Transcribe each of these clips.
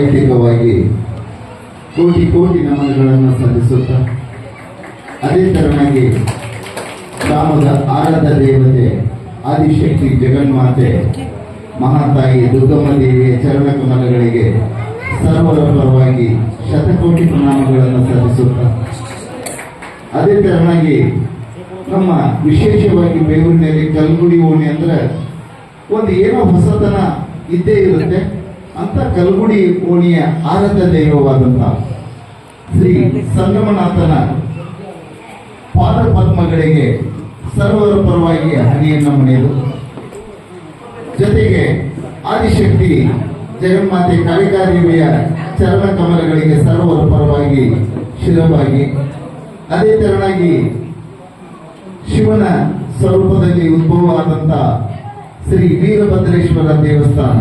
ವೈಯಕ್ತಿಕವಾಗಿ ಕೋಟಿ ಕೋಟಿ ನಮನಗಳನ್ನು ಸಲ್ಲಿಸುತ್ತಾ, ಅದೇ ತರನಾಗಿ ಗ್ರಾಮದ ಆರಾಧ್ಯ ದೇವತೆ ಆದಿಶಕ್ತಿ ಜಗನ್ಮಾತೆ ಮಹಾತಾಯಿ ದುರ್ಗಮ್ಮ ದೇವಿಯ ಚರಣ ಕಮಲಗಳಿಗೆ ಸರ್ವರ ಪರವಾಗಿ ಶತಕೋಟಿ ಪ್ರಣಾಮಗಳನ್ನು ಸಲ್ಲಿಸುತ್ತಾ, ಅದೇ ತರನಾಗಿ ನಮ್ಮ ವಿಶೇಷವಾಗಿ ಬೇವೂರಿನಲ್ಲಿ ಕಲ್ಗುಡಿ ಓಣಿ ಅಂದ್ರೆ ಒಂದು ಏನೋ ಹೊಸತನ ಇದ್ದೇ ಇರುತ್ತೆ ಅಂತ ಕಲ್ಗುಡಿ ಓಣಿಯ ಆರಾಧ್ಯ ದೈವವಾದಂತ ಶ್ರೀ ಸಂಗಮನಾಥನ ಪಾದ ಪದ್ಮಗಳಿಗೆ ಸರ್ವರ ಪರವಾಗಿ ಹನಿಯನ್ನು ಮುಣಿಯಲು, ಜೊತೆಗೆ ಆದಿಶಕ್ತಿ ಜಗನ್ಮಾತೆ ಕಾಳಿಕಾದೇವಿಯ ಚರಣ ಕಮಲಗಳಿಗೆ ಸರ್ವರ ಪರವಾಗಿ ಶಿರವಾಗಿ, ಅದೇ ತರನಾಗಿ ಶಿವನ ಸ್ವರೂಪದಲ್ಲಿ ಉದ್ಭವ ಆದಂತ ಶ್ರೀ ವೀರಭದ್ರೇಶ್ವರ ದೇವಸ್ಥಾನ,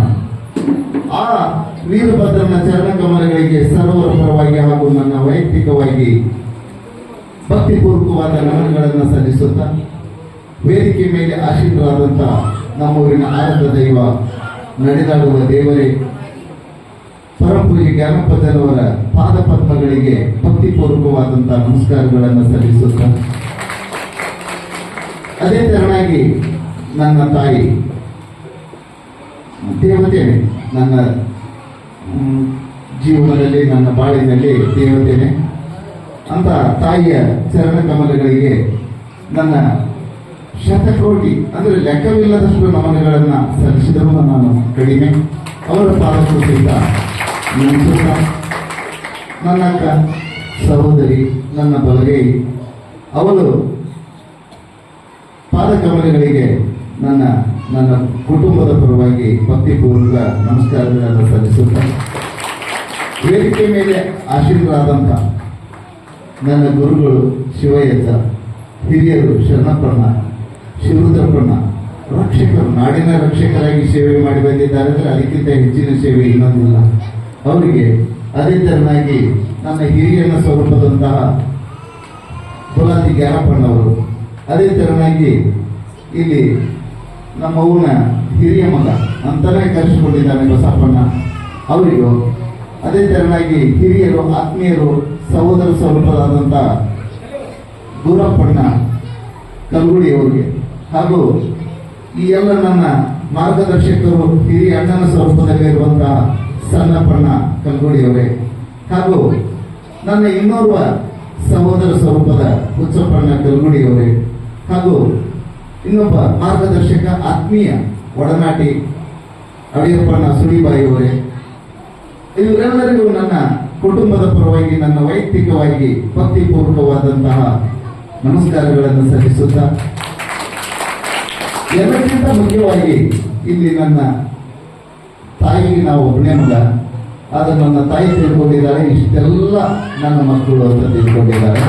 ಆ ವೀರಭದ್ರನ ಚರಣ ಕಮಲಗಳಿಗೆ ಸರ್ವರ ಪರವಾಗಿ ಹಾಗೂ ನನ್ನ ವೈಯಕ್ತಿಕವಾಗಿ ಭಕ್ತಿಪೂರ್ವಕವಾದ ನಮನಗಳನ್ನು ಸಲ್ಲಿಸುತ್ತಾ, ವೇದಿಕೆ ಮೇಲೆ ಆಶೀರ್ವಾದಂತ ನಮ್ಮೂರಿನ ಆರಾಧ್ಯ ದೈವ ನಡೆದಾಡುವ ದೇವರೇ ಪರಮಪೂಜ್ಯ ಜ್ಞಾನಪದರವರ ಪಾದ ಪದ್ಮಗಳಿಗೆ ಭಕ್ತಿಪೂರ್ವಕವಾದಂತಹ ನಮಸ್ಕಾರಗಳನ್ನು ಸಲ್ಲಿಸುತ್ತಾ, ಅದೇ ತರನಾಗಿ ನನ್ನ ತಾಯಿ ದೇವತೆನೆ, ನನ್ನ ಜೀವನದಲ್ಲಿ ನನ್ನ ಬಾಳಿನಲ್ಲಿ ದೇವತೆನೆ ಅಂತ ತಾಯಿಯ ಚರಣ ಕಮಲಗಳಿಗೆ ನನ್ನ ಶತಕೋಟಿ ಅಂದ್ರೆ ಲೆಕ್ಕವಿಲ್ಲದಷ್ಟು ನಮನಗಳನ್ನ ಸಲ್ಲಿಸಿದರೂ ನಾನು ಕಡಿಮೆ. ಅವರ ಪಾದಕೃತಿಯಿಂದ ನನ್ನ ಅಕ್ಕ ಸಹೋದರಿ ನನ್ನ ಬಲಗೈ ಅವಳು ಪಾದಕಮಲಗಳಿಗೆ ನನ್ನ ನನ್ನ ಕುಟುಂಬದ ಪರವಾಗಿ ಭಕ್ತಿಪೂರ್ವಕ ನಮಸ್ಕಾರಗಳನ್ನು ಸಲ್ಲಿಸುತ್ತಾರೆ. ವೇದಿಕೆ ಮೇಲೆ ಆಶೀರ್ವಾದಂತ ನನ್ನ ಗುರುಗಳು ಶಿವಯ್ಯ, ಹಿರಿಯರು ಶರಣಪ್ಪಣ್ಣ, ಶಿವರುದ್ರಪ್ಪಣ್ಣ, ರಕ್ಷಕರು, ನಾಡಿನ ರಕ್ಷಕರಾಗಿ ಸೇವೆ ಮಾಡಿ ಬಂದಿದ್ದಾರೆ ಅಂದರೆ ಅದಕ್ಕಿಂತ ಹೆಚ್ಚಿನ ಸೇವೆ ಇನ್ನೊಂದಿಲ್ಲ ಅವರಿಗೆ. ಅದೇ ತರನಾಗಿ ನನ್ನ ಹಿರಿಯನ ಸ್ವರೂಪದಂತಹ ಗುಲಾತಿ ಜ್ಞಾನಪ್ಪಣ್ಣವರು, ಅದೇ ತರನಾಗಿ ಇಲ್ಲಿ ನಮ್ಮ ಊರಿನ ಹಿರಿಯ ಮಗ ಅಂತಾನೆ ಕರೆಸಿಕೊಂಡಿದ್ದಾನೆ ಬಸಪ್ಪಣ್ಣ ಅವರಿಗೂ, ಅದೇ ತರನಾಗಿ ಹಿರಿಯರು ಆತ್ಮೀಯರು ಸಹೋದರ ಸ್ವರೂಪರಾದಂಥ ಗುರಪ್ಪಣ್ಣ ಕಲ್ಗುಡಿಯವರಿಗೆ, ಹಾಗೂ ಈ ಎಲ್ಲ ನನ್ನ ಮಾರ್ಗದರ್ಶಕರು ಹಿರಿಯ ಅಣ್ಣನ ಸ್ವರೂಪದಲ್ಲಿರುವಂತಹ ಸಣ್ಣಪ್ಪಣ್ಣ ಕಲ್ಗುಡಿಯವರೇ, ಹಾಗೂ ನನ್ನ ಇನ್ನೋರ್ವ ಸಹೋದರ ಸ್ವರೂಪದ ಹುಚ್ಚಪ್ಪಣ್ಣ ಕಲ್ಗುಡಿಯವರೇ, ಹಾಗೂ ಇನ್ನೊಬ್ಬ ಮಾರ್ಗದರ್ಶಕ ಆತ್ಮೀಯ ಒಡನಾಟಿ ಅಡಿಯಪ್ಪಣ್ಣ ಸುಳಿಬಾಯಿಯವರೇ, ಇವರೆಲ್ಲರಿಗೂ ನನ್ನ ಕುಟುಂಬದ ಪರವಾಗಿ ನನ್ನ ವೈಯಕ್ತಿಕವಾಗಿ ಭಕ್ತಿಪೂರ್ವಕವಾದಂತಹ ನಮಸ್ಕಾರಗಳನ್ನು ಸಲ್ಲಿಸುತ್ತಾ, ಎಲ್ಲಕ್ಕಿಂತ ಮುಖ್ಯವಾಗಿ ಇಲ್ಲಿ ನನ್ನ ತಾಯಿಗೆ ನಾವು ಒಬ್ಬನೇ ಮಗ, ಆದ್ರೆ ನನ್ನ ತಾಯಿ ತಿಳ್ಕೊಂಡಿದ್ದಾರೆ ಇಷ್ಟೆಲ್ಲ ನನ್ನ ಮಕ್ಕಳು ಅಂತ ತಿಳ್ಕೊಂಡಿದ್ದಾರೆ.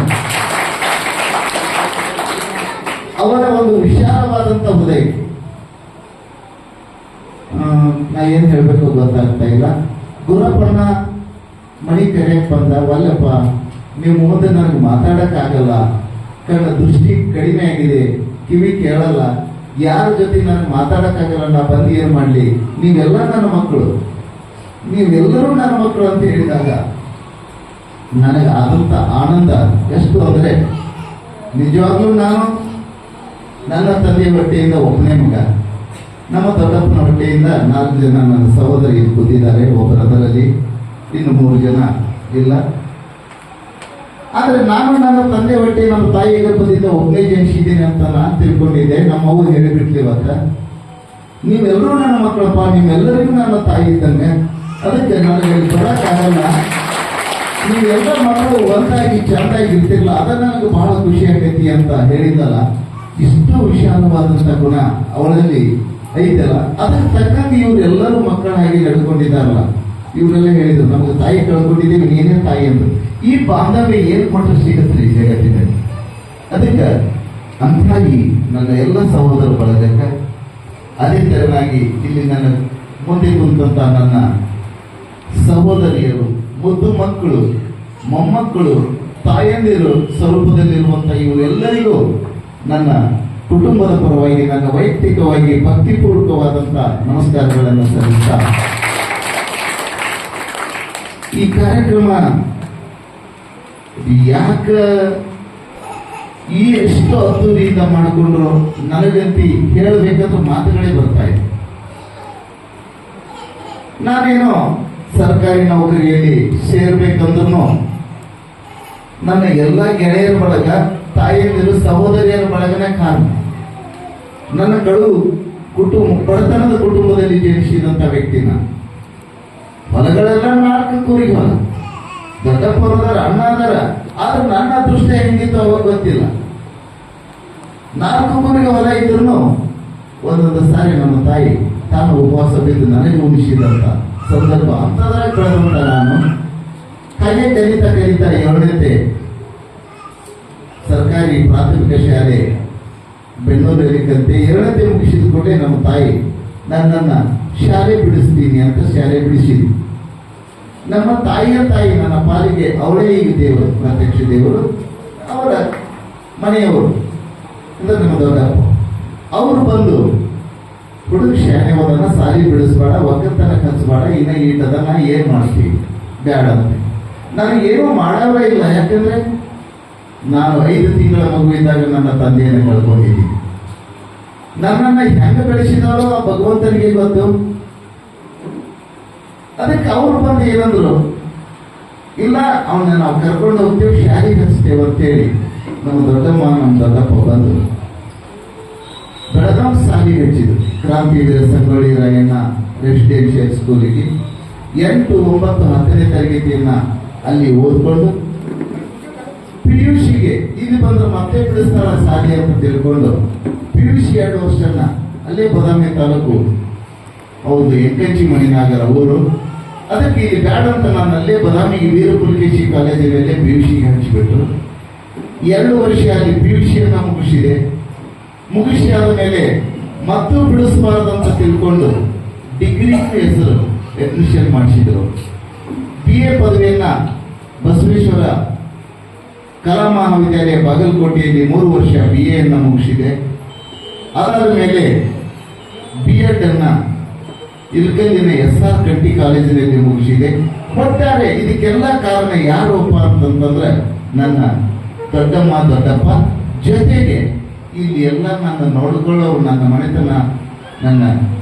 ಅವರ ಒಂದು ವಿಶಾಲವಾದಂತ ಹೃದಯ, ನಾ ಏನ್ ಹೇಳ್ಬೇಕು ಗೊತ್ತಾಗ್ತಾ ಇಲ್ಲ. ಗುರಪ್ಪಣ್ಣ ಮಣಿ ಕರೆಯಕ್ ಬಂದ, ವಲ್ಲಪ್ಪ ನೀವು ಮುಂದೆ ನನಗೆ ಮಾತಾಡಕ್ಕಾಗಲ್ಲ, ಕಣ್ಣ ದೃಷ್ಟಿ ಕಡಿಮೆ ಆಗಿದೆ, ಕಿವಿ ಕೇಳಲ್ಲ, ಯಾರ ಜೊತೆ ನನಗೆ ಮಾತಾಡಕ್ಕಾಗಲ್ಲ, ನಾ ಬಂದು ಏನ್ ಮಾಡ್ಲಿ, ನೀವೆಲ್ಲ ನನ್ನ ಮಕ್ಕಳು, ನೀವೆಲ್ಲರೂ ನನ್ನ ಮಕ್ಕಳು ಅಂತ ಹೇಳಿದಾಗ ನನಗೆ ಆದಂತ ಆನಂದ ಎಷ್ಟು ಅಂದ್ರೆ, ನಿಜವಾಗ್ಲೂ ನಾನು ನನ್ನ ತಂದೆಯ ಹೊಟ್ಟೆಯಿಂದ ಒಬ್ಬನೇ ಮಗ, ನಮ್ಮ ದೊಡ್ಡಪ್ಪನ ಹೊಟ್ಟೆಯಿಂದ 4 ಜನ ನನ್ನ ಸಹೋದರಿ ಕೂತಿದ್ದಾರೆ, ಒಬ್ಬರದರಲ್ಲಿ ಇನ್ನು 3 ಜನ ಇಲ್ಲ. ಆದ್ರೆ ನಾನು ನನ್ನ ತಂದೆ ಹೊಟ್ಟೆ ನಮ್ಮ ತಾಯಿ ಗರ್ಭದಿಂದ ಒಬ್ಬನೇ ಜನಿಸಿದ್ದೀನಿ ಅಂತ ನಾನು ತಿಳ್ಕೊಂಡಿದ್ದೆ. ನಮ್ಮ ಅವ್ರು ಹೇಳಿಬಿಟ್ಲಿ ಇವತ್ತ, ನೀವೆಲ್ಲರೂ ನನ್ನ ಮಕ್ಕಳಪ್ಪ, ನಿಮ್ಮೆಲ್ಲರಿಗೂ ನನ್ನ ತಾಯಿ ಇದ್ದಂಗೆ, ಅದಕ್ಕೆ ನನಗೆ ಬರೋಕ್ಕಾಗಲ್ಲ, ನೀವೆಲ್ಲ ಮಕ್ಕಳು ಒಂದಾಗಿ ಚೆಂದಾಗಿ ಇರ್ತಿರ್ಲಿಲ್ಲ, ಅದ ನನಗೆ ಬಹಳ ಖುಷಿ ಆಗೈತಿ ಅಂತ ಹೇಳಿದ್ದಲ್ಲ. ಇಷ್ಟು ವಿಶಾಲವಾದಂತ ಗುಣ ಅವಳಲ್ಲಿ ಐತಲ್ಲ, ಅದಕ್ಕೆ ತಕ್ಕಂಗೆ ಇವರೆಲ್ಲರೂ ಮಕ್ಕಳಾಗಿ ನಡ್ಕೊಂಡಿದ್ದಾರಲ್ಲ. ಇವರೆಲ್ಲ ಹೇಳಿದ್ರು ನಮ್ಗೆ ತಾಯಿ ಕಳ್ಕೊಂಡಿದ್ದೀವಿ, ನೀನೇ ತಾಯಿ ಅಂದ್ರು. ಈ ಬಾಂಧವ್ಯ ಏನ್ ಕೊಟ್ಟರೆ ಸಿಗತ್ರಿ ಜಗತ್ತಿನಲ್ಲಿ. ಅದಕ್ಕೆ ಅಂತಾಗಿ ನನ್ನ ಎಲ್ಲ ಸಹೋದರ ಬಳಗಕ್ಕೆ, ಅದೇ ತರನಾಗಿ ಇಲ್ಲಿ ನನ್ನ ಮುಂದೆ ಕುಂತ ನನ್ನ ಸಹೋದರಿಯರು, ಮುದ್ದು ಮಕ್ಕಳು, ಮೊಮ್ಮಕ್ಕಳು, ತಾಯಂದಿರು ಸ್ವರೂಪದಲ್ಲಿರುವಂತ ಇವರೆಲ್ಲರಿಗೂ ನನ್ನ ಕುಟುಂಬದ ಪರವಾಗಿ ನನ್ನ ವೈಯಕ್ತಿಕವಾಗಿ ಭಕ್ತಿಪೂರ್ವಕವಾದಂತ ನಮಸ್ಕಾರಗಳನ್ನು ಸಲ್ಲಿಸ್ತಾ, ಈ ಕಾರ್ಯಕ್ರಮ ಯಾಕ ಈ ಎಷ್ಟು ಅದ್ದೂರಿಯಿಂದ ಮಾಡಿಕೊಂಡ್ರು ನನಗಂತಿ ಹೇಳಬೇಕಂದ್ರೆ ಮಾತುಗಳೇ ಬರ್ತಾ ಇದೆ. ನಾನೇನೋ ಸರ್ಕಾರಿ ನೌಕರಿಯಲ್ಲಿ ಸೇರ್ಬೇಕಂದ್ರೂ ನನ್ನ ಎಲ್ಲ ಗೆಳೆಯರ ಬಳಗ, ತಾಯಿಯಂದಿರು, ಸಹೋದರಿಯರ ಬಳಗನೇ ಕಾರಣ. ನನ್ನ ಬಡತನದ ಕುಟುಂಬದಲ್ಲಿ ಜನಿಸಿದಂತ ವ್ಯಕ್ತಿನ ಹೊಲಗಳೆಲ್ಲ 4 ಕೂರಿ ಹೊಲ, ದೊಡ್ಡಪ್ಪರದಾರ, ಅಣ್ಣ ಅದಾರ. ಆದ್ರೆ ನನ್ನ ಅದೃಷ್ಟ ಹೆಂಗಿತ್ತು ಅವಾಗ ಗೊತ್ತಿಲ್ಲ. 4 ಕೂರಿಗೆ ಹೊಲ ಇದ್ರು ಒಂದೊಂದು ಸಾರಿ ನಮ್ಮ ತಾಯಿ ತಾನು ಉಪವಾಸ ಬಿದ್ದು ನನಗೆ ಉಣಿಸಿದಂತ ಸಂದರ್ಭ ಅಂತದ್ರಾಗ ಬೆಳೆದಂತ ನಾನು ಹಾಗೆ ಕಲಿತಾ 7ನೇತೆ ಸರ್ಕಾರಿ ಪ್ರಾಥಮಿಕ ಶಾಲೆ ಬೆಂಗಳೂರಲ್ಲಿ ಕಲಿತೆ. 2ನೇತೆ ಮುಗಿಸಿದ ಕೂಡಲೇ ನಮ್ಮ ತಾಯಿ ನನ್ನನ್ನ ಶಾಲೆ ಬಿಡಿಸ್ತೀನಿ ಅಂತ ಶಾಲೆ ಬಿಡಿಸಿದ್ವಿ. ನಮ್ಮ ತಾಯಿಯ ತಾಯಿ ನನ್ನ ಪಾಲಿಗೆ ಅವಳೇ ಈಗ ದೇವರು, ಪ್ರತ್ಯಕ್ಷ ದೇವರು. ಅವರ ಮನೆಯವರು ಅಂದ್ರೆ ನಮ್ಮ ದೊಡ್ಡಪ್ಪ ಅವರು ಬಂದು, ಹುಡುಗ ಶಾಲೆ ಹೋದನ್ನ ಸಾಲಿ ಬಿಡಿಸ್ಬೇಡ, ಒಕ್ಕಲ್ತನ ಹಚ್ಚಬೇಡ, ಇನ್ನ ಈಟದನ್ನ ಏನ್ ಮಾಡ್ತೀವಿ ಬೇಡ ಅಂತ. ನನಗೇನೋ ಮಾಡವೇ ಇಲ್ಲ. ಯಾಕಂದ್ರೆ ನಾನು 5 ತಿಂಗಳ ಮಗುವಿದ್ದಾಗ ನನ್ನ ತಂದೆಯನ್ನು ಕಳ್ಕೊಂಡಿದ್ದೀನಿ. ನನ್ನನ್ನ ಹೆಂಗ ಬೆಳೆಸಿದಾರೋ ಆ ಭಗವಂತನಿಗೆ ಗೊತ್ತು. ಅದಕ್ಕೆ ಅವ್ರು ಬಂದು ಏನಂದ್ರು, ಇಲ್ಲ ಅವನ್ನ ನಾವು ಕರ್ಕೊಂಡು ಹೋಗ್ತೇವೆ, ಶಾಲೆಗೆ ಹಚ್ತೇವೆ ಅಂತೇಳಿ ನಮ್ಮ ದೊಡ್ಡಮ್ಮ ನಮ್ಮ ದೊಡ್ಡಪ್ಪ ಬಂದು ಬೆಳಗಾವ್ ಶಾಲೆಗೆ ಹಚ್ಚಿದ್ರು. ಕ್ರಾಂತಿವೀರ ಸಂಗೊಳ್ಳಿ ರಾಯಣ್ಣ ರೆಸಿಡೆನ್ಷಿಯಲ್ ಸ್ಕೂಲಿಗೆ 8, 9, 10ನೇ ತರಗತಿಯನ್ನ ಅಲ್ಲಿ ಓದ್ಕೊಂಡು PUCಗೆ ಇಲ್ಲಿ ಬಂದ್ರೆ ಮತ್ತೆ ಬಿಡಿಸ್ತಾಳ ಶಾಲೆ ಅಂತ ತಿಳ್ಕೊಂಡು PUC 2 ವರ್ಷನ ಅಲ್ಲೇ ಬದಾಮಿ ತಾಲೂಕು, ಹೌದು ಎಂಕಂಚಿ ಮಣಿನಾಗರ ಊರು. ಅದಕ್ಕೆ ಇಲ್ಲಿ ಬೇಡ ಅಂತ ನಾನು ಅಲ್ಲೇ ಬದಾಮಿಗೆ ವೀರ ಪುಲಕೇಶಿ ಕಾಲೇಜಿನಲ್ಲಿ PUCಗೆ ಹಂಚಿಬಿಟ್ರು. 2 ವರ್ಷ ಅಲ್ಲಿ PUCಯನ್ನ ಮುಗಿಸಿದೆ. ಮುಗಿಸಿ ಆದ ಮೇಲೆ ಮತ್ತೂ ಬಿಡಿಸಬಾರದಂತ ತಿಳ್ಕೊಂಡು ಡಿಗ್ರಿ ಹೆಸರು ಅಡ್ಮಿಷನ್ ಮಾಡಿಸಿದ್ರು. BA ಪದವಿಯನ್ನ ಬಸವೇಶ್ವರ ಕಲಾ ಮಹಾವಿದ್ಯಾಲಯ ಬಾಗಲಕೋಟೆಯಲ್ಲಿ 3 ವರ್ಷ BA ಅನ್ನ ಮುಗಿಸಿದೆ. ಅದಾದ ಮೇಲೆ B.Ed ಅನ್ನ ಇಲ್ಕಲ್ಲಿನ SR ಕಂಟಿ ಕಾಲೇಜಿನಲ್ಲಿ ಮುಗಿಸಿದೆ. ಒಟ್ಟಾರೆ ಇದಕ್ಕೆಲ್ಲ ಕಾರಣ ಯಾರಪ್ಪ ಅಂತಂದ್ರೆ ನನ್ನ ದೊಡ್ಡಮ್ಮ ದೊಡ್ಡಪ್ಪ, ಜೊತೆಗೆ ಇಲ್ಲಿ ಎಲ್ಲ ನನ್ನ ನೋಡ್ಕೊಳ್ಳೋರು, ನನ್ನ ಮನೆತನ, ನನ್ನ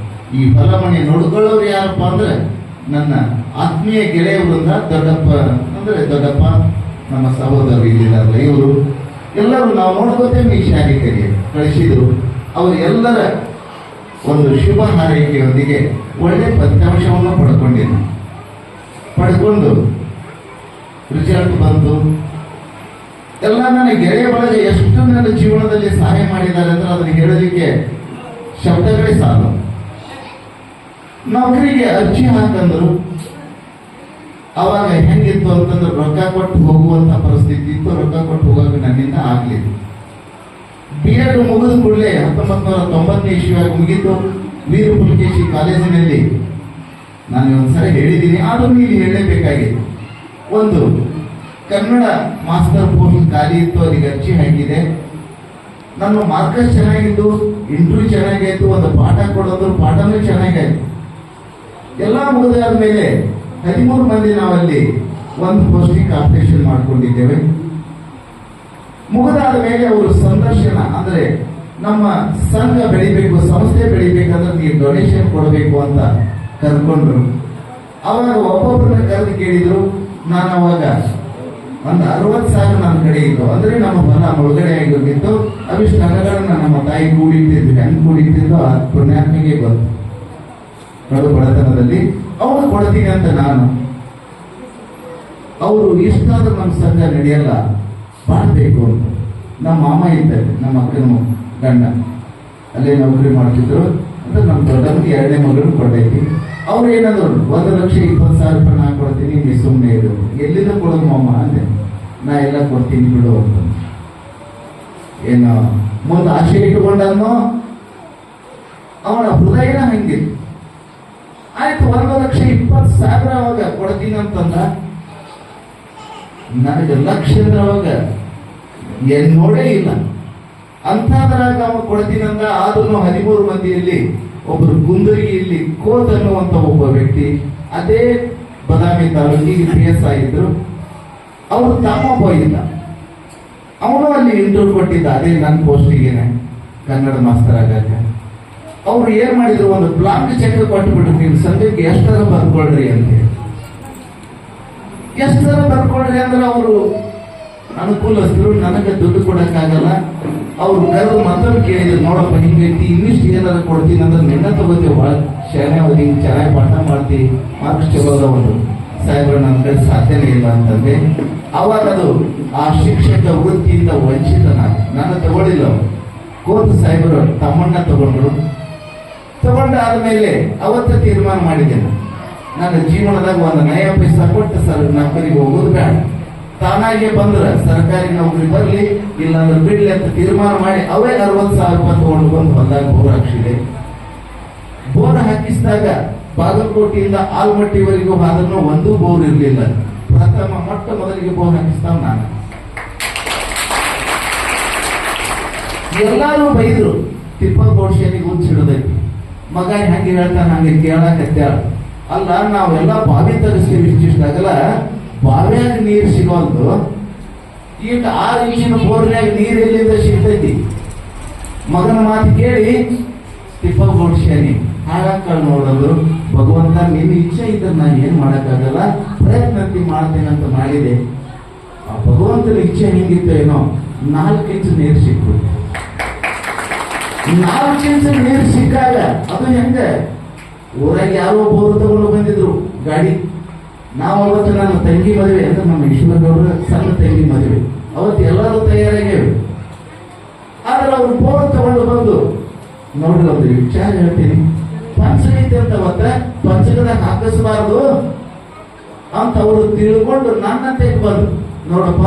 ಈ ಹೊಲಮನೆ ನೋಡ್ಕೊಳ್ಳೋರು ಯಾರಪ್ಪ ಅಂದ್ರೆ ನನ್ನ ಆತ್ಮೀಯ ಗೆಳೆಯವರಿಂದ ದೊಡ್ಡಪ್ಪ ಅಂದ್ರೆ ದೊಡ್ಡಪ್ಪ, ನಮ್ಮ ಸಹೋದರರು ಇಲ್ಲಿದ್ದಾರಲ್ಲ ಇವರು ಎಲ್ಲರೂ ನಾವು ನೋಡ್ಕೋತೇವೆ ಈ ಶಾಲೆಗೆ ಕಳಿಸಿದ್ರು. ಅವರು ಎಲ್ಲರ ಒಂದು ಶುಭ ಹಾರೈಕೆಯೊಂದಿಗೆ ಒಳ್ಳೆ ಫಲಿತಾಂಶವನ್ನು ಪಡ್ಕೊಂಡು ರಿಸಲ್ಟ್ ಬಂತು. ಎಲ್ಲ ನನ್ನ ಗೆಳೆಯ ಬಳಗ ಎಷ್ಟು ನನ್ನ ಜೀವನದಲ್ಲಿ ಸಹಾಯ ಮಾಡಿದ್ದಾರೆ ಅಂದ್ರೆ ಅದನ್ನು ಹೇಳಲಿಕ್ಕೆ ಶಬ್ದಗಳೇ ಸಾಲ. ನೌಕರಿಗೆ ಅರ್ಜಿ ಹಾಕಂದ್ರು. ಅವಾಗ ಹೆಂಗಿತ್ತು ಅಂತಂದ್ರೆ ರೊಕ್ಕ ಕೊಟ್ಟು ಹೋಗುವಂತ ಪರಿಸ್ಥಿತಿ ಇತ್ತು. ರೊಕ್ಕ ಕೊಟ್ಟು ಹೋಗಕ್ಕೆ ನನ್ನಿಂದ ಆಗ್ಲಿಲ್ಲ. B.Ed ಮುಗಿದ ಕೂಡಲೇ 1990 ಇಸ್ವಿಯಾಗಿ ಮುಗಿತು. ವೀರ ಪುಲಕೇಶಿ ಕಾಲೇಜಿನಲ್ಲಿ ನಾನು ಒಂದ್ಸರಿ ಹೇಳಿದ್ದೀನಿ, ಆದರೂ ಇಲ್ಲಿ ಹೇಳಲೇಬೇಕಾಗಿತ್ತು. ಒಂದು ಕನ್ನಡ ಮಾಸ್ಟರ್ ಪೋಸ್ಟ್ ಖಾಲಿ ಇತ್ತು, ಅದಕ್ಕೆ ಅರ್ಜಿ ಹಾಕಿದೆ. ನನ್ನ ಮಾರ್ಕಸ್ ಚೆನ್ನಾಗಿತ್ತು, ಇಂಟರ್ವ್ಯೂ ಚೆನ್ನಾಗಾಯ್ತು, ಒಂದು ಪಾಠ ಕೊಡೋದು ಪಾಠನೂ ಚೆನ್ನಾಗಾಯ್ತು. ಎಲ್ಲ ಮುಗಿದಾದ ಮೇಲೆ 13 ಮಂದಿ ನಾವಲ್ಲಿ ಒಂದು ಪೋಸ್ಟಿಗೆ ಕಾಂಪಿಟೇಷನ್ ಮಾಡ್ಕೊಂಡಿದ್ದೇವೆ. ಮುಗಿದಾದ ಮೇಲೆ ಅವರು ಸಂದರ್ಶನ ಅಂದ್ರೆ ನಮ್ಮ ಸಂಘ ಬೆಳಿಬೇಕು, ಸಂಸ್ಥೆ ಬೆಳಿಬೇಕಂದ್ರೆ ನೀವು ಡೊನೇಷನ್ ಕೊಡಬೇಕು ಅಂತ ಕರ್ಕೊಂಡ್ರು. ಅವಾಗ ಒಬ್ಬೊಬ್ಬರನ್ನ ಕರೆದು ಕೇಳಿದ್ರು. ನಾನು ಅವಾಗ ಒಂದು 60,000 ನನ್ನ ಕಡೆ ಇತ್ತು. ಅಂದ್ರೆ ನಮ್ಮ ಹೊಲ ಮುಳುಗಡೆ ಆಗಿ ಹೋಗಿತ್ತು. ಅವಿಷ್ಟು ಹಣಗಳನ್ನ ನಮ್ಮ ತಾಯಿ ಕೂಡಿಟ್ಟಿದ್ರು. ಹೆಂಗ್ ಕೂಡಿಟ್ಟಿದ್ರು ಆ ಪುಣ್ಯಾತ್ಮಿಗೆ ಗೊತ್ತು. ಕಡು ಬಡತನದಲ್ಲಿ ಅವ್ರು ಕೊಡ್ತೀನಿ ಅಂತ ನಾನು, ಅವರು ಇಷ್ಟಾದ್ರೂ ನಮ್ಮ ಸಂಘ ನಡೆಯಲ್ಲ, ಮಾಡಬೇಕು ಅಂತ. ನಮ್ಮ ಮಾಮ ಇದ್ದಾರೆ, ನಮ್ಮ ಅಕ್ಕನ ಗಂಡ ಅಲ್ಲೇ ನೌಕರಿ ಮಾಡ್ತಿದ್ರು. ಅಂದ್ರೆ ನಮ್ಮ ದೊಡ್ಡಮ್ಮಗೆ 2ನೇ ಮಗಳು ಕೊಟ್ಟೈತಿ. ಅವ್ರು ಏನಂದ್ರು, 1,20,000 ರೂಪಾಯಿ ನಾ ಕೊಡ್ತೀನಿ, ನೀ ಸುಮ್ಮನೆ ಇರು. ಎಲ್ಲಿಂದ ಕೊಡೋದು ಮಾಮ ಅಂದೆ. ನಾ ಎಲ್ಲ ಕೊಡ್ತೀನಿ ಬಿಡು ಅಂತ. ಏನು ಮುಂದೆ ಆಸೆ ಇಟ್ಟುಕೊಂಡನೋ ಅವನ ಹೃದಯನ ಹಂಗಿತ್ತು. ಆಯ್ತು 1,20,000 ಅವಾಗ ಕೊಡ್ತೀನಿ ಅಂತಂದ. ನನಗೆ ಲಕ್ಷದ ಅವಾಗ ಏನ್ ನೋಡೇ ಇಲ್ಲ. ಅಂತದ್ರಾಗ ಅವ ಕೊಡ್ತೀನಂದ. ಆದ್ರೂ 13 ಮಂದಿಯಲ್ಲಿ ಒಬ್ಬರು ಗುಂದರಿಯಲ್ಲಿ ಕೋತ್ ಅನ್ನುವಂತ ಒಬ್ಬ ವ್ಯಕ್ತಿ, ಅದೇ ಬದಾಮಿ ತಾಲೂಕಿಗೆ PS ಆಗಿದ್ರು. ಅವರು ತಮ್ಮೊಬ್ಬ ಇದ್ದ, ಅವನು ಅಲ್ಲಿ ಇಂಟರ್ವ್ಯೂ ಕೊಟ್ಟಿದ್ದ, ಅದೇ ನನ್ನ ಪೋಸ್ಟಿಗೆನೆ ಕನ್ನಡ ಮಾಸ್ತರ್ ಆಗಾಕ. ಅವ್ರು ಏನ್ ಮಾಡಿದ್ರು, ಒಂದು ಬ್ಲಾಂಕ್ ಚೆಕ್ ಕೊಟ್ಟುಬಿಟ್ರು, ನೀವು ಸಂಘಕ್ಕೆ ಎಷ್ಟರ ಬರ್ಕೊಳ್ರಿ ಅಂತ. ಎಷ್ಟರ ಬರ್ಕೊಳ್ರಿ ಅಂದ್ರೆ ಅವರು ಅನುಕೂಲಸ್ಥರು, ನನಗೆ ದುಡ್ಡು ಕೊಡಕ್ಕಾಗಲ್ಲ. ಅವ್ರು ಕರೆದು ಮತ್ತೊಂದು ಕೇಳಿದ್ರು, ನೋಡಪ್ಪ ಹಿಂಗೈತಿ, ಇನ್ನಿಷ್ಟು ಏನಾದ್ರು ಕೊಡ್ತೀನಿ ಅಂದ್ರೆ ನಿನ್ನ ತಗೋತೀವಿ, ಭಾಳ ಶಾನೆ ಅವ್ರು ಹಿಂಗೆ ಚೆನ್ನಾಗಿ ಪಾಠ ಮಾಡ್ತಿ, ಮಾರ್ಕ್ಸ್ ತಗೋದ ಒಂದು ಸಾಹೇಬ್ರು ನನ್ನ ಕಡೆ ಸಾಧ್ಯನೇ ಇಲ್ಲ ಅಂತಂದ್ರೆ, ಅವಾಗ ಅದು ಆ ಶಿಕ್ಷಕ ವೃತ್ತಿಯಿಂದ ವಂಚಿತನಾಗ ನನ್ನ ತಗೊಳ್ಳಿಲ್ಲ. ಕೋರ್ಟ್ ಸಾಹೇಬರು ತಮ್ಮಣ್ಣ ತಗೊಂಡ್ರು. ತಗೊಂಡಾದ್ಮೇಲೆ ಅವತ್ತ ತೀರ್ಮಾನ ಮಾಡಿದ್ದೇನೆ, ನನ್ನ ಜೀವನದಾಗ ಒಂದು ನಯ ಪೈಸಾ ಕೊಟ್ಟು ಸರ್ ನೌಕರಿಗೆ ಹೋಗೋದು ಬೇಡ, ತಾನಾಗೆ ಬಂದ್ರ ಸರ್ಕಾರಿ ನೌಕರಿ ಬರ್ಲಿ, ಇಲ್ಲಾಂದ್ರೆ ಬಿಡ್ಲಿ ಅಂತ ತೀರ್ಮಾನ ಮಾಡಿ ಅವೇ 60,000 ರೂಪಾಯಿ ತಗೊಂಡು ಬಂದು ಹೊಲದಾಗ ಬೋರ್ ಹಾಕ್ಸಿದೆ. ಬೋರ್ ಹಾಕಿಸಿದಾಗ ಬಾಗಲಕೋಟೆಯಿಂದ ಆಲ್ಮಟ್ಟಿವರೆಗೂ ಆದ್ರೂ ಒಂದೂ ಬೋರ್ ಇರಲಿಲ್ಲ. ಮೊಟ್ಟ ಮೊದಲಿಗೆ ಬೋರ್ ಹಾಕಿಸ್ತಾವ ನಾನು. ಎಲ್ಲಾರು ಬೈದ್ರು, ತಿಪ್ಪಗೋಡ್ಶಿಯನಿಗೆ ಹುಚ್ಚಿಡದೈತಿ, ಮಗ ಹೆಂಗೆ ಹೇಳ್ತಾನೆ ಹಂಗೆ ಕೇಳಕತ್ಯಾಳ. ಅಲ್ಲ, ನಾವೆಲ್ಲ ಬಾವಿ ತರಿಸ್ತೀವಿ, ಇಷ್ಟಿಷ್ಟಾಗಲ್ಲ ಬಾವ್ಯಾಗ ನೀರು ಸಿಗೋದು, ಈಗ 6 ಇಂಚಿನ ಬೋರ್ನ್ಯಾಗ ನೀರು ಎಲ್ಲಿಂದ ಸಿಗ್ತೈತಿ? ಮಗನ ಮಾತು ಕೇಳಿ ತಿಪ್ಪಗೋಡ್ಶಿಯನಿ ಹಾಳಾಕಳ್ ನೋಡೋದು, ಭಗವಂತ ನಿನ್ನ ಇಚ್ಛೆ ಇದ್ರೆ ನಾನು ಏನ್ ಮಾಡಕ್ಕಾಗಲ್ಲ, ಪ್ರಯತ್ನ ಮಾಡ್ತೇನೆ ಅಂತ ಮಾಡಿದೆ. ಆ ಭಗವಂತನ ಇಚ್ಛೆ ಹೆಂಗಿತ್ತು ಏನೋ, 4 ಇಂಚು ನೀರು ಸಿಕ್ತು. 4 ಇಂಚು ನೀರು ಸಿಕ್ಕಾಗ ಅದು ಹೆಂಗ, ಊರಾಗ ಯಾರೋ ಬೋರ್ ತಗೊಂಡು ಬಂದಿದ್ರು ಗಾಡಿ. ನಾವು ಅವತ್ತು ನನ್ನ ತಂಗಿ ಮದುವೆ ಅಂದ್ರೆ ನಮ್ಮ ಈಶ್ವರಗೌಡರ ಸಣ್ಣ ತಂಗಿ ಮದುವೆ, ಅವತ್ತು ಎಲ್ಲರೂ ತಯಾರಾಗ್ಯಾವೆ. ಆದ್ರೆ ಅವ್ರು ಬೋರ್ ತಗೊಂಡು ಬಂದು ನೋಡ್ರಿ, ಒಂದು ವಿಚಾರ ಹೇಳ್ತೀನಿ, ಪಂಚಗೈತೆ ಅಂತ ಅವತ್ತ ಪಂಚಗದಾಗ ಹಾಕಿಸಬಾರ್ದು ಅಂತ ಅವರು ತಿಳ್ಕೊಂಡು ನನ್ನ ತೆಗೆ ಬಂದು, ನೋಡಪ್ಪ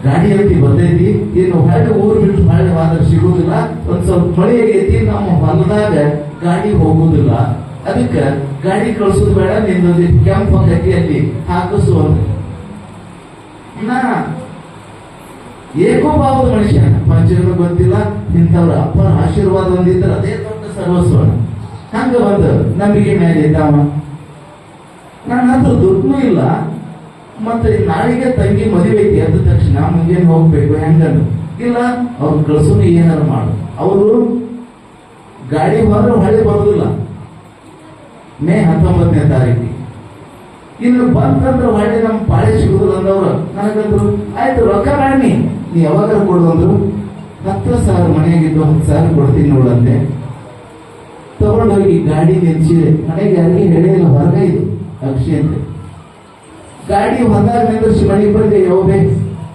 ಗಾಡಿ ಐತಿ ಬಂದೈತಿ, ಇನ್ನು ಹೊಳ್ಳಿ ಊರು ಬಿಟ್ಟು ಹೊಳ್ಳಿ ಹೋದ್ರೆ ಸಿಗುದಿಲ್ಲ, ಒಂದ್ ಸ್ವಲ್ಪ ಮಳೆ ಆಗೈತಿ, ನಮ್ಮ ಹೊಲದಾಗ ಗಾಡಿ ಹೋಗುದಿಲ್ಲ, ಅದಕ್ಕೆ ಗಾಡಿ ಕಳ್ಸೋದು ಬೇಡ, ನಿನ್ನೊಂದು ಕೆಂಪು ಗಟ್ಟಿಯಲ್ಲಿ ಹಾಕಿಸು ಅಂತ. ನಾ ಏಕೋಭಾವದ ಮನುಷ್ಯ, ಪಂಚಗಳು ಗೊತ್ತಿಲ್ಲ, ಇಂಥವ್ರ ಅಪ್ಪನ ಆಶೀರ್ವಾದ ಹೊಂದಿದ್ರೆ ಅದೇ ದೊಡ್ಡ ಸರ್ವಸ್ವ. ಹಂಗ ಒಂದು ನಂಬಿಕೆ ಮೇಲೆ ಇದ್ದಾವ. ನನ್ನ ಹತ್ರ ದುಡ್ಡು ಇಲ್ಲ, ಮತ್ತೆ ನಾಳೆಗೆ ತಂಗಿ ಮದುವೆ ಐತಿ ಅಂದ ತಕ್ಷಣ ಮುಂಜಾನೆ ಹೋಗ್ಬೇಕು ಹೆಂಗಂದು ಇಲ್ಲ, ಅವ್ರು ಕಳ್ಸೋನು ಏನಾರು ಮಾಡು. ಅವರು ಗಾಡಿ ಹೋದ್ರೆ ಹೊಳೆ ಬರೋದಿಲ್ಲ. ಮೇ 19ನೇ ತಾರೀಕು ಇನ್ನು ಬಂತಂದ್ರೆ ಹೊಳೆ ನಮ್ಮ ಪಾಳೆ ಸಿಗುದಿಲ್ಲ ಅಂದವ್ರು. ನನಗಂದ್ರು ಆಯ್ತು ರೊಕ್ಕ ಮಾಡಿ ನೀ ಯಾವಾಗ ಕೊಡು ಅಂದ್ರು. 10,000 ಮನೆಯಾಗಿದ್ದು 10,000 ಕೊಡ್ತೀನಿ ನೋಡಂತೆ. ತಗೊಂಡೋಗಿ ಗಾಡಿ ನಿಲ್ಸಿದೆ, ಮನೆಗೆ ಯಾರಿಗೆ ಹೇಳಿಲ್ಲ, ಹೊರಗ ಇದು ಅಕ್ಷಿ ಅಂತ. ಗಾಡಿ ಹೊಂದಾಗ ನಿಂದ್ರಿಸಿ ಮನೆಗೆ ಬಂದೆ, ಯಾವೇ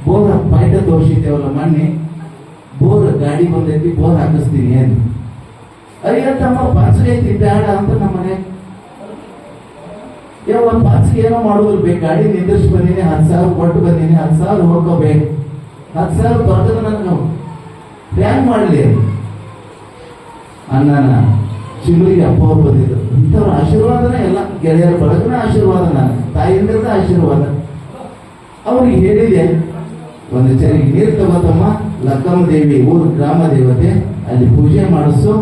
ಬೋರ್ ಪಾಯಿಂಟ್ ತೋರಿಸಿದ್ದೇವಲ್ಲ ಮೊನ್ನೆ, ಬೋರ್ ಗಾಡಿ ಬಂದೈತಿ, ಬೋರ್ ಹಾಕಿಸ್ತೀನಿ ಅಂತ. ಅಯ್ಯ ತಮ್ಮ ಪಾಚಿಗೆ ಬೇಡ ಅಂತ ನಮ್ಮ ಮನೆ ಒಂದು ಪಾಚಿಗೆ ಏನೋ ಮಾಡೋದಿಲ್ಲ, ಬೇಕು ಗಾಡಿ ನಿಂದ್ರಿಸಿ ಬಂದೀನಿ, 10,000 ಕೊಟ್ಟು ಬಂದೀನಿ, 10,000 ಹೋಗ್ಕೋಬೇಕು, 10,000 ದೊಡ್ಡದ ನನಗೆ ಬ್ಯಾಂಕ್ ಮಾಡಲಿ ಅಣ್ಣನ ಚಿಗುರಿಗೆ ಅಪ್ಪ ಅವ್ರು ಬಂದಿದ್ರು. ಇಂಥವ್ರ ಆಶೀರ್ವಾದನೇ ಎಲ್ಲ, ಗೆಳೆಯರ ಬಳಗನ ಆಶೀರ್ವಾದ, ನಾನು ತಾಯಿಯಿಂದ ಆಶೀರ್ವಾದ. ಅವ್ರಿಗೆ ಹೇಳಿದೆ, ಒಂದು ಚರಿಗೆ ನೀರು ತಗೋತಮ್ಮ, ಲಕ್ಕಮ್ಮ ದೇವಿ ಊರು ಗ್ರಾಮ ದೇವತೆ, ಅಲ್ಲಿ ಪೂಜೆ ಮಾಡಿಸು,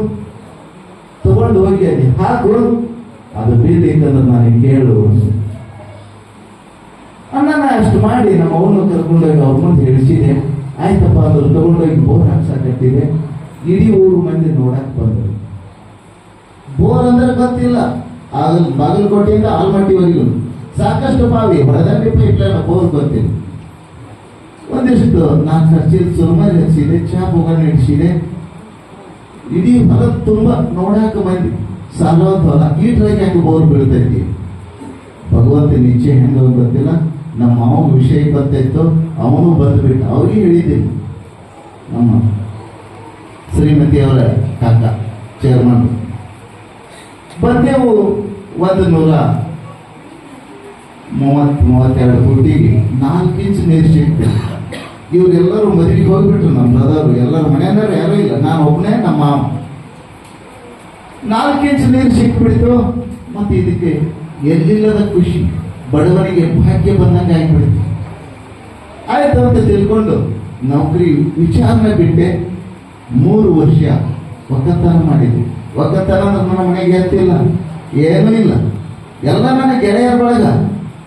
ತಗೊಂಡು ಹೋಗಿ ಅಲ್ಲಿ ಹಾಕು, ಅದು ಬೀಳ್ಬೇಕಂದ್ರೆ ನನಗೆ ಕೇಳು ಅಣ್ಣನ. ಅಷ್ಟು ಮಾಡಿ ನಮ್ಮ ಅವನು ಕರ್ಕೊಂಡೋಗಿ ಅವ್ರ ಮುಂದೆ ಹೇಳಿಸಿದೆ. ಆಯ್ತಪ್ಪ ಅದ್ರ ತಗೊಂಡೋಗಿ ಬೋರ್ ಹಾಕ್ಸಾಕತ್ತಿದೆ. ಇಡೀ ಊರು ಮಂದಿ ನೋಡಕ್ ಬಂದರು. ಬೋರ್ ಅಂದ್ರೆ ಗೊತ್ತಿಲ್ಲ, ಬಾಗಲಕೋಟೆಯಿಂದ ಆಲ್ಮಟ್ಟಿವರೆಗೂ ಸಾಕಷ್ಟು ಬಾವಿ, ಹೊಡೆದಂಡಿ ಪೈಪ್ಲೈನ್, ಬೋರ್ ಗೊತ್ತಿಲ್ಲ. ಒಂದಿಷ್ಟು ನಾನು ಖರ್ಚಿದ ಸುರುಮರಿ ಹಚ್ಚಿದೆ, ಚಾ ಪುಗಾರ್ ನಡೆಸಿದೆ. ಇಡೀ ಹೊಲ ತುಂಬಾ ನೋಡಾಕ ಮಂದಿ, ಸಾಲೋದ್ ಹೊಲ, ಈ ಟ್ರೈಕ್ ಹೆಂಗೆ ಬೋರ್ ಬೀಳ್ತೈತಿ. ಭಗವಂತನ ಇಚ್ಛೆ ಹೆಂಗ ಗೊತ್ತಿಲ್ಲ. ನಮ್ಮ ಅವನ ವಿಷಯ ಗೊತ್ತಾಯ್ತು, ಅವನು ಬಂದ್ಬಿಟ್ಟು ಅವ್ರಿಗೆ ಹೇಳಿದ್ದೀನಿ. ನಮ್ಮ ಶ್ರೀಮತಿ ಅವರ ಕಾಕ ಚೇರ್ಮನ್ ಬಂದೆವು. 132 ಫುಟಿಗೆ 4 ಇಂಚು ನೀರು ಸಿಗ್ತದೆ. ಇವರೆಲ್ಲರೂ ಮದುವೆಗೆ ಹೋಗ್ಬಿಟ್ರು, ನಮ್ಮ ಬ್ರದರ್ ಎಲ್ಲರ ಮನೆಯವರು ಯಾರೂ ಇಲ್ಲ, ನಾನು ಒಬ್ಬನೇ ನಮ್ಮ ಮಾವ. 4 ಇಂಚು ನೀರು ಸಿಕ್ಬಿಡ್ತು. ಮತ್ತೆ ಇದಕ್ಕೆ ಎಲ್ಲಿಲ್ಲದ ಖುಷಿ, ಬಡವನಿಗೆ ಭಾಗ್ಯ ಬಂದಂಗೆ ಆಗಿಬಿಡ್ತು. ಆಯ್ತು ಅಂತ ತಿಳ್ಕೊಂಡು ನೌಕರಿ ವಿಚಾರಣೆ ಬಿಟ್ಟೆ. 3 ವರ್ಷ ಒಕ್ಕತನ ಮಾಡಿದ್ವಿ. ಒಕ್ಕತನ ಅಂದ್ರೆ ನಮ್ಮ ಮನೆಗೆ ಎತ್ತಿಲ್ಲ, ಏನೂ ಇಲ್ಲ. ಎಲ್ಲ ನನ್ನ ಗೆಳೆಯರ